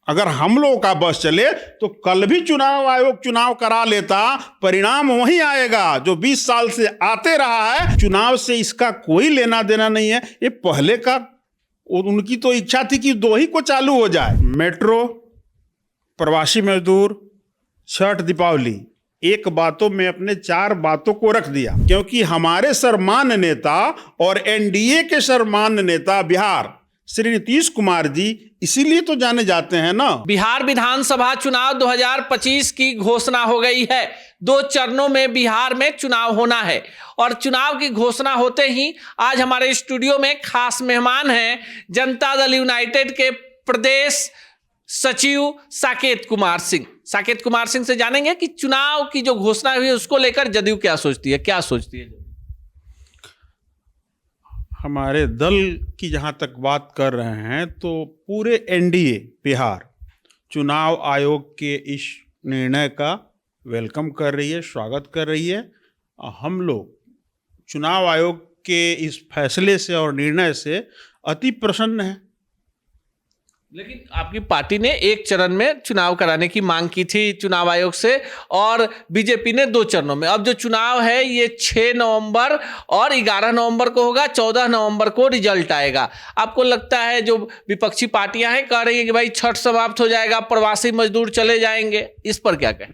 अगर हम लोगों का बस चले तो कल भी चुनाव आयोग चुनाव करा लेता, परिणाम वही आएगा जो 20 साल से आते रहा है। चुनाव से इसका कोई लेना देना नहीं है। ये पहले का उनकी तो इच्छा थी कि 2 ही को चालू हो जाए। मेट्रो, प्रवासी मजदूर, छठ, दीपावली, एक बातों में अपने 4 बातों को रख दिया, क्योंकि हमारे सर्वमान्य नेता और एनडीए के सर्वमान्य नेता बिहार श्री नीतीश कुमार जी इसीलिए तो जाने जाते हैं ना। बिहार विधानसभा चुनाव 2025 की घोषणा हो गई है। 2 चरणों में बिहार में चुनाव होना है और चुनाव की घोषणा होते ही आज हमारे स्टूडियो में खास मेहमान हैं जनता दल यूनाइटेड के प्रदेश सचिव साकेत कुमार सिंह। साकेत कुमार सिंह से जानेंगे कि चुनाव की जो घोषणा हुई है उसको लेकर जदयू क्या सोचती है, क्या सोचती है। हमारे दल की जहां तक बात कर रहे हैं तो पूरे एनडीए बिहार चुनाव आयोग के इस निर्णय का वेलकम कर रही है, स्वागत कर रही है। हम लोग चुनाव आयोग के इस फैसले से और निर्णय से अति प्रसन्न हैं। लेकिन आपकी पार्टी ने 1 चरण में चुनाव कराने की मांग की थी चुनाव आयोग से और बीजेपी ने 2 चरणों में। अब जो चुनाव है ये 6 नवंबर और 11 नवंबर को होगा, 14 नवंबर को रिजल्ट आएगा। आपको लगता है जो विपक्षी पार्टियां हैं कह रही है कि भाई छठ समाप्त हो जाएगा, प्रवासी मजदूर चले जाएंगे, इस पर क्या कहें?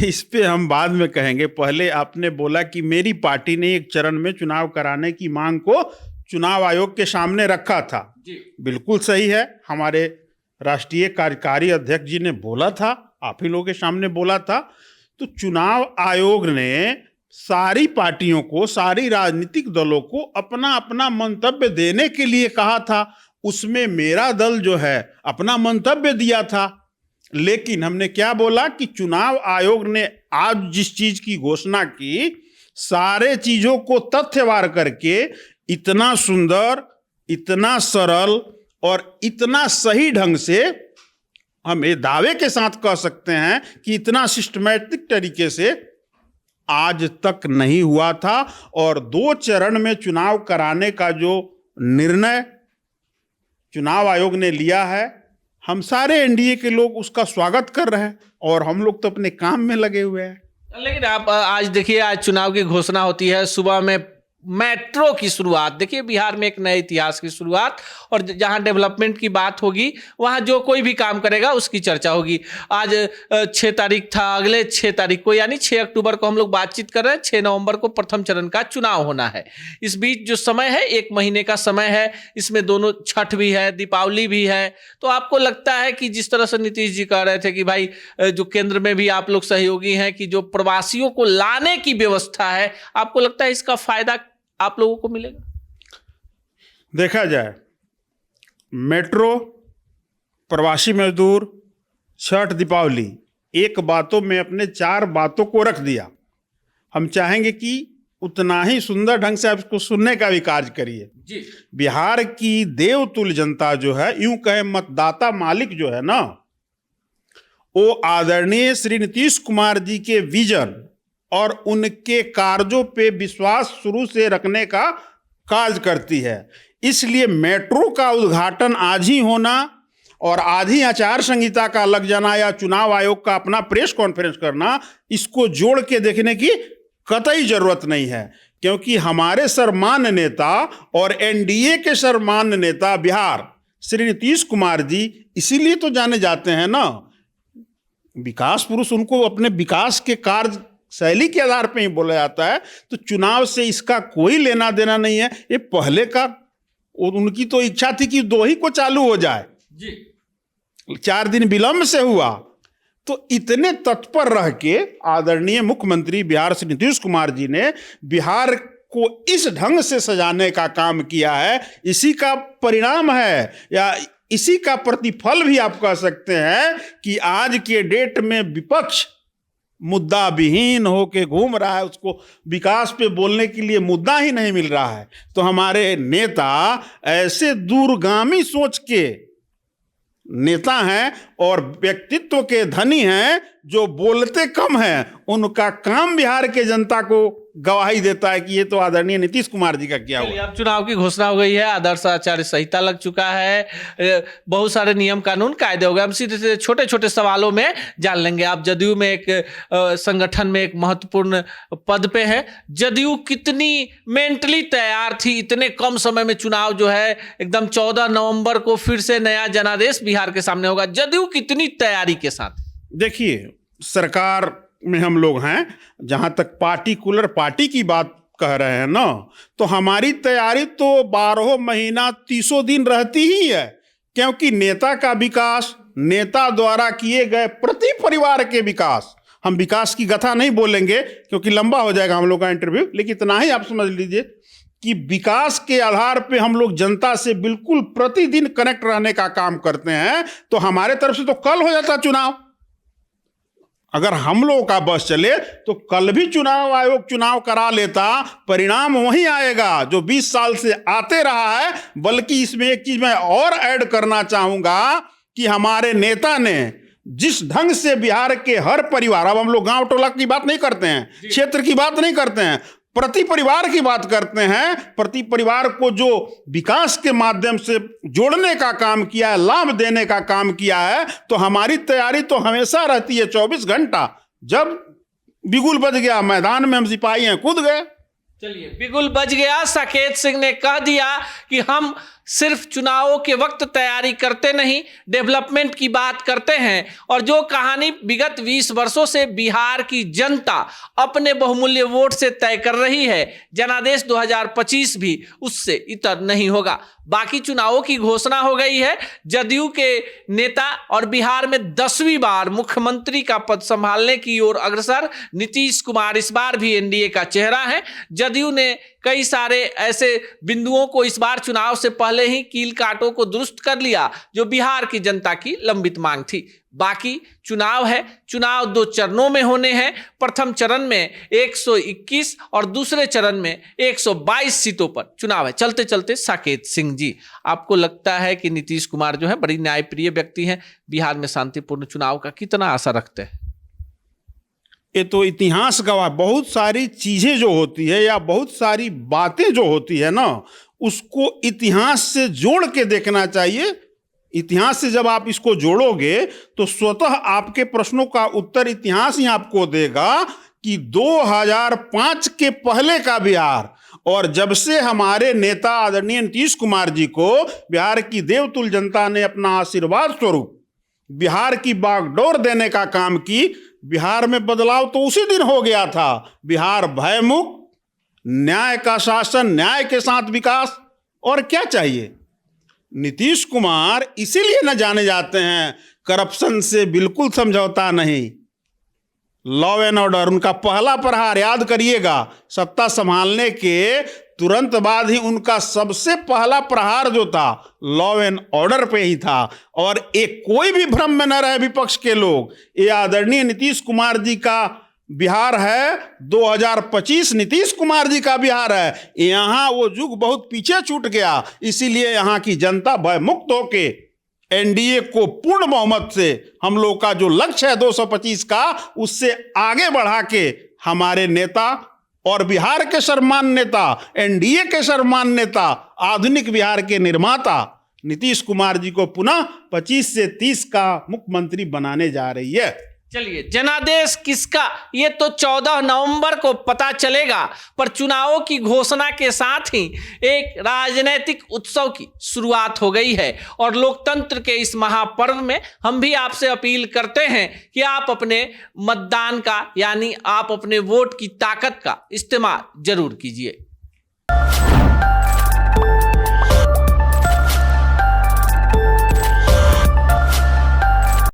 इस पे हम बाद में कहेंगे। पहले आपने बोला कि मेरी पार्टी ने 1 चरण में चुनाव कराने की मांग को चुनाव आयोग के सामने रखा था। बिल्कुल सही है। हमारे राष्ट्रीय कार्यकारी अध्यक्ष जी ने बोला था, आप ही लोगों के सामने बोला था। तो चुनाव आयोग ने सारी पार्टियों को, सारी राजनीतिक दलों को अपना अपना मंतव्य देने के लिए कहा था। उसमें मेरा दल जो है अपना मंतव्य दिया था। लेकिन हमने क्या बोला कि चुनाव आयोग ने आज जिस चीज की घोषणा की, सारे चीजों को तथ्यवार करके इतना सुंदर, इतना सरल और इतना सही ढंग से हम ये दावे के साथ कह सकते हैं कि इतना सिस्टमैटिक तरीके से आज तक नहीं हुआ था। और 2 चरण में चुनाव कराने का जो निर्णय चुनाव आयोग ने लिया है, हम सारे एनडीए के लोग उसका स्वागत कर रहे हैं और हम लोग तो अपने काम में लगे हुए हैं। लेकिन आप आज देखिए, आज चुनाव की घोषणा होती है, सुबह में मेट्रो की शुरुआत, देखिए बिहार में एक नए इतिहास की शुरुआत, और जहां डेवलपमेंट की बात होगी वहां जो कोई भी काम करेगा उसकी चर्चा होगी। आज 6 तारीख था, अगले 6 तारीख को यानी 6 अक्टूबर को हम लोग बातचीत कर रहे हैं। 6 नवंबर को प्रथम चरण का चुनाव होना है। इस बीच जो समय है 1 महीने का समय है, इसमें दोनों छठ भी है, दीपावली भी है। तो आपको लगता है कि जिस तरह से नीतीश जी कह रहे थे कि भाई जो केंद्र में भी आप लोग सहयोगी हैं कि जो प्रवासियों को लाने की व्यवस्था है, आपको लगता है इसका फायदा आप लोगों को मिलेगा? देखा जाए, मेट्रो, प्रवासी मजदूर, छठ, दीपावली, एक बातों में अपने 4 बातों को रख दिया। हम चाहेंगे कि उतना ही सुंदर ढंग से आप इसको सुनने का भी कार्य करिए जी। बिहार की देवतुल्य जनता जो है, यूं कहें मतदाता मालिक जो है ना, वो आदरणीय श्री नीतीश कुमार जी के विजन और उनके कार्यों पे विश्वास शुरू से रखने का कार्य करती है। इसलिए मेट्रो का उद्घाटन आज ही होना और आधी आचार संहिता का लग जाना या चुनाव आयोग का अपना प्रेस कॉन्फ्रेंस करना, इसको जोड़ के देखने की कतई जरूरत नहीं है। क्योंकि हमारे सर्वमान्य नेता और एनडीए के सर्वमान्य नेता बिहार श्री नीतीश कुमार जी इसीलिए तो जाने जाते हैं ना। विकास पुरुष, उनको अपने विकास के कार्य शैली के आधार पर ही बोला जाता है। तो चुनाव से इसका कोई लेना देना नहीं है। ये पहले का उनकी तो इच्छा थी कि 2 ही को चालू हो जाए जी। 4 दिन विलंब से हुआ। तो इतने तत्पर रह के आदरणीय मुख्यमंत्री बिहार श्री नीतीश कुमार जी ने बिहार को इस ढंग से सजाने का काम किया है। इसी का परिणाम है या इसी का प्रतिफल भी आप कह सकते हैं कि आज के डेट में विपक्ष मुद्दा विहीन होके घूम रहा है। उसको विकास पे बोलने के लिए मुद्दा ही नहीं मिल रहा है। तो हमारे नेता ऐसे दूरगामी सोच के नेता हैं और व्यक्तित्व के धनी हैं, जो बोलते कम हैं, उनका काम बिहार के जनता को गवाही देता है कि ये तो आदरणीय नीतीश कुमार जी का किया हुआ। अब चुनाव की घोषणा हो गई है, आदर्श आचार संहिता लग चुका है, बहुत सारे नियम कानून कायदे हो गए। हम सीधे सीधे छोटे छोटे सवालों में जान लेंगे। आप जदयू में एक संगठन में एक महत्वपूर्ण पद पे है, जदयू कितनी मेंटली तैयार थी इतने कम समय में? चुनाव जो है एकदम 14 नवंबर को फिर से नया जनादेश बिहार के सामने होगा, जदयू कितनी तैयारी के साथ? देखिए, सरकार में हम लोग हैं, जहां तक पार्टिकुलर पार्टी की बात कह रहे हैं ना, तो हमारी तैयारी तो 12 महीना 30 दिन रहती ही है, क्योंकि नेता का विकास, नेता द्वारा किए गए प्रति परिवार के विकास, हम विकास की कथा नहीं बोलेंगे क्योंकि लंबा हो जाएगा हम लोग का इंटरव्यू, लेकिन इतना ही आप समझ लीजिए कि विकास के आधार पे हम लोग जनता से बिल्कुल प्रतिदिन कनेक्ट रहने का काम करते हैं। तो हमारे तरफ से तो कल हो जाता चुनाव, अगर हम लोगों का बस चले तो कल भी चुनाव आयोग चुनाव करा लेता, परिणाम वही आएगा जो 20 साल से आते रहा है। बल्कि इसमें एक चीज मैं और ऐड करना चाहूंगा कि हमारे नेता ने जिस ढंग से बिहार के हर परिवार, अब हम लोग गांव टोला की बात नहीं करते हैं, क्षेत्र की बात नहीं करते हैं, प्रति परिवार की बात करते हैं, प्रति परिवार को जो विकास के माध्यम से जोड़ने का काम किया है, लाभ देने का काम किया है, तो हमारी तैयारी तो हमेशा रहती है 24 घंटा। जब बिगुल बज गया मैदान में हम सिपाही हैं, कूद गए। चलिए, बिगुल बज गया, साकेत सिंह ने कह दिया कि हम सिर्फ चुनावों के वक्त तैयारी करते नहीं, डेवलपमेंट की बात करते हैं। और जो कहानी विगत 20 वर्षों से बिहार की जनता अपने बहुमूल्य वोट से तय कर रही है, जनादेश 2025 भी उससे इतर नहीं होगा। बाकी चुनावों की घोषणा हो गई है। जदयू के नेता और बिहार में 10वीं बार मुख्यमंत्री का पद संभालने की ओर अग्रसर नीतीश कुमार इस बार भी एनडीए का चेहरा है। जदयू ने कई सारे ऐसे बिंदुओं को इस बार चुनाव से पहले ही कील कांटों को दुरुस्त कर लिया जो बिहार की जनता की लंबित मांग थी। बाकी चुनाव है, चुनाव 2 चरणों में होने हैं। प्रथम चरण में 121 और दूसरे चरण में 122 सीटों पर चुनाव है। चलते चलते साकेत सिंह जी, आपको लगता है कि नीतीश कुमार जो है बड़ी न्यायप्रिय व्यक्ति हैं, बिहार में शांतिपूर्ण चुनाव का कितना आशा रखते हैं? ये तो इतिहास गवाह, बहुत सारी चीजें जो होती है या बहुत सारी बातें जो होती है ना, उसको इतिहास से जोड़ के देखना चाहिए। इतिहास से जब आप इसको जोड़ोगे तो स्वतः आपके प्रश्नों का उत्तर इतिहास ही आपको देगा कि 2005 के पहले का बिहार और जब से हमारे नेता आदरणीय नीतीश कुमार जी को बिहार की देवतुल्य जनता ने अपना आशीर्वाद स्वरूप बिहार की बागडोर देने का काम की, बिहार में बदलाव तो उसी दिन हो गया था। बिहार भयमुक्त, न्याय का शासन, न्याय के साथ विकास, और क्या चाहिए? नीतीश कुमार इसीलिए न जाने जाते हैं, करप्शन से बिल्कुल समझौता नहीं, लॉ एंड ऑर्डर उनका पहला प्रहार। याद करिएगा, सत्ता संभालने के तुरंत बाद ही उनका सबसे पहला प्रहार जो था लॉ एंड ऑर्डर पे ही था। और एक कोई भी भ्रम में न रहे विपक्ष के लोग, ये आदरणीय नीतीश कुमार जी का बिहार है, 2025 नीतीश कुमार जी का बिहार है। यहाँ वो युग बहुत पीछे छूट गया, इसीलिए यहाँ की जनता भयमुक्त होके एनडीए को पूर्ण बहुमत से, हम लोग का जो लक्ष्य है 225 का, उससे आगे बढ़ा के हमारे नेता और बिहार के सर्वमान्य नेता, एनडीए के सर्वमान्य नेता, आधुनिक बिहार के निर्माता नीतीश कुमार जी को पुनः 25 से 30 का मुख्यमंत्री बनाने जा रही है। चलिए, जनादेश किसका, ये तो 14 नवंबर को पता चलेगा, पर चुनावों की घोषणा के साथ ही एक राजनीतिक उत्सव की शुरुआत हो गई है। और लोकतंत्र के इस महापर्व में हम भी आपसे अपील करते हैं कि आप अपने मतदान का, यानी आप अपने वोट की ताकत का इस्तेमाल जरूर कीजिए।